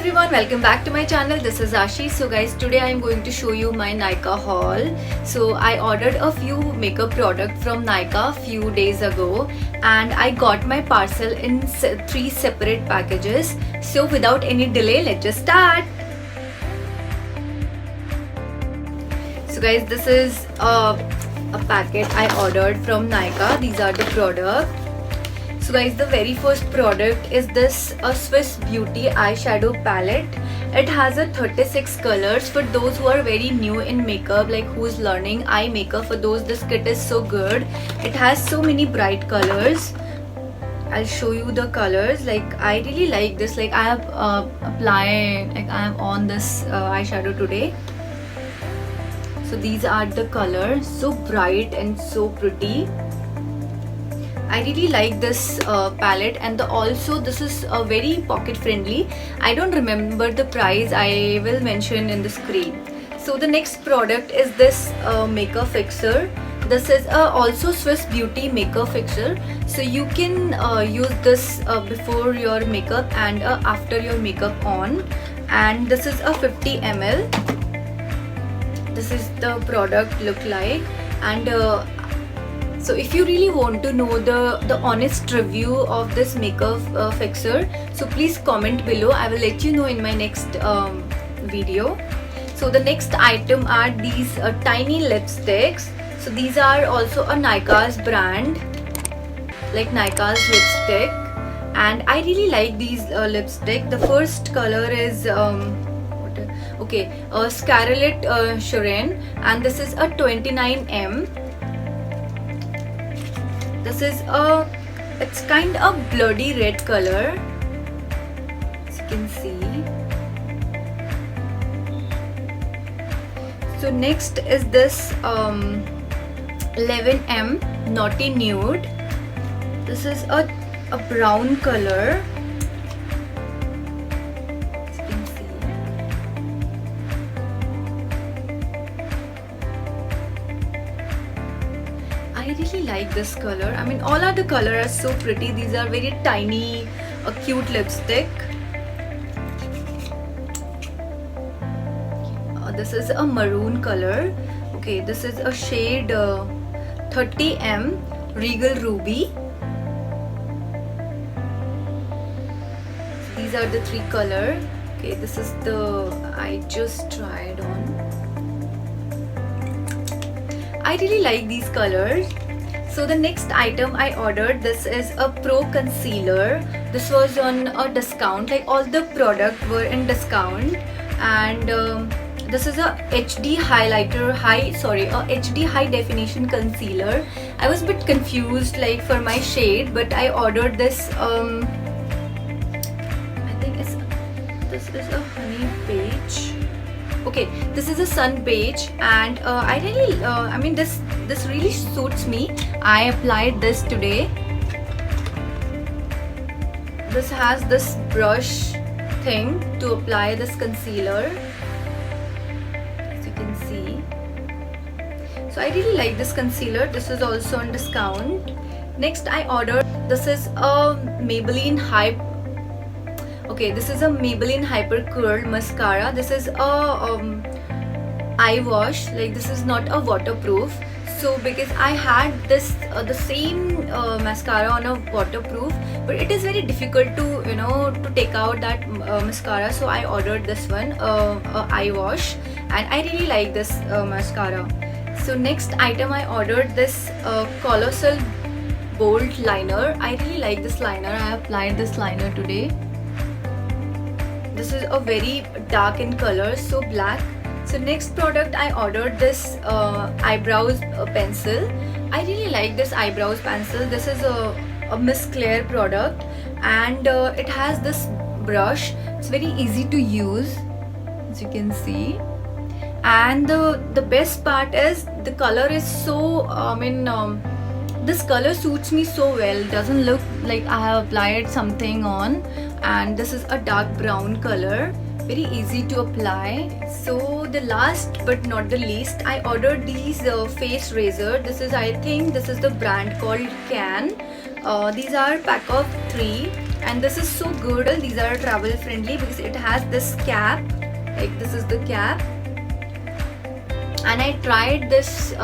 everyone, welcome back to my channel. This is Ashi. So guys, today I am going to show you my Nykaa haul. So I ordered a few makeup products from Nykaa few days ago and I got my parcel in 3 separate packages. So without any delay, let's just start. So guys, this is a packet I ordered from Nykaa. These are the products. So guys, the very first product is this Swiss Beauty eyeshadow palette. It has a 36 colors. For those who are very new in makeup, like who's learning eye makeup, for those this kit is so good. It has so many bright colors. I'll show you the colors. Like I really like this. Like I have applied, like I am on this eyeshadow today. So these are the colors, so bright and so pretty. I really like this palette, and also this is very pocket friendly. I don't remember the price, I will mention in the screen. So the next product is this makeup fixer. This is also Swiss Beauty makeup fixer. So you can use this before your makeup and after your makeup on. And this is a 50 ml. This is the product look like. And so if you really want to know the honest review of this makeup fixer, so please comment below. I will let you know in my next video. So the next item are these tiny lipsticks. So these are also a Nykaa's brand, like Nykaa's lipstick, and I really like these lipstick. The first color is Scarlet Sharon, and this is a 29M. This is it's kind of bloody red color, as you can see. So next is this 11M Naughty Nude. This is a brown color. I really like this color. I mean, all other colors are so pretty. These are very tiny, cute lipstick. This is a maroon color. Okay, this is a shade 30M Regal Ruby. These are the 3 colors. Okay, this is the I just tried on. I really like these colors. So the next item I ordered, this is a Pro Concealer. This was on a discount, like all the products were in discount. And this is a HD highlighter, HD high definition concealer. I was a bit confused like for my shade, but I ordered this I think this is a honey beige. Okay, this is a sun beige, and I really I mean this really suits me. I applied this today. This has this brush thing to apply this concealer, as you can see. So I really like this concealer. This is also on discount. Next I ordered, this is a Maybelline Hype. Okay, this is a Maybelline Hyper Curl mascara. This is a eye wash. Like this is not a waterproof. So because I had this the same mascara on a waterproof, but it is very difficult to to take out that mascara. So I ordered this one, a eye wash, and I really like this mascara. So next item I ordered this Colossal Bold liner. I really like this liner. I applied this liner today. This is a very dark in color, so black. So next product I ordered this eyebrows pencil. I really like this eyebrows pencil. This is a Miss Claire product, and it has this brush. It's very easy to use, as you can see. And the best part is the color is so this color suits me so well. Doesn't look like I have applied something on. And this is a dark brown color, very easy to apply. So the last but not the least, I ordered these face razor. I think this is the brand called Can. These are pack of 3. and this is so good. These are travel friendly because it has this cap, like this is the cap, and I tried this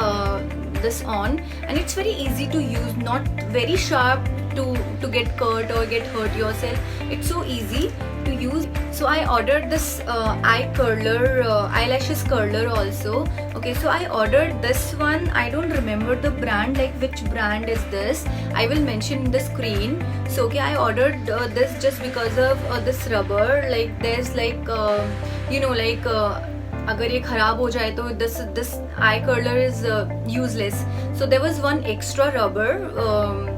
this on, and it's very easy to use, not very sharp to get cut or get hurt yourself. It's so easy to use. So I ordered this eye curler, eyelashes curler also. Okay, so I ordered this one. I don't remember the brand, like which brand is this. I will mention in the screen. So okay, I ordered this just because of this rubber. Like there's like you know, like अगर ये खराब हो जाए तो this eye curler is useless. So there was one extra rubber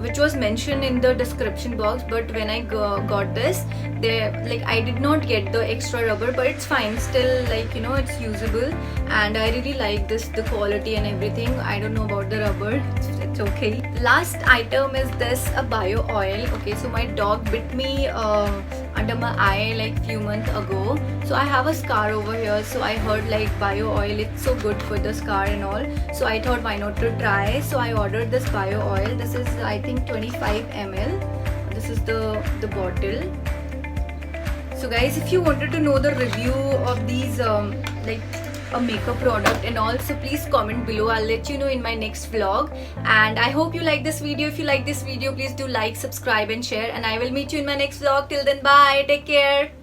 which was mentioned in the description box, but when I got this, like I did not get the extra rubber, but it's fine still, like, you know, it's usable, and I really like this, the quality and everything. I don't know about the rubber, it's okay. Last item is this, a bio oil. Okay, so my dog bit me under my eye like few months ago, so I have a scar over here. So I heard like bio oil, it's so good for the scar and all, so I thought why not to try. So I ordered this bio oil. This is, I think, 25 ml. This is the bottle. So guys, if you wanted to know the review of these like a makeup product and all, so please comment below. I'll let you know in my next vlog. And I hope you like this video. If you like this video, please do like, subscribe and share, and I will meet you in my next vlog. Till then, bye, take care.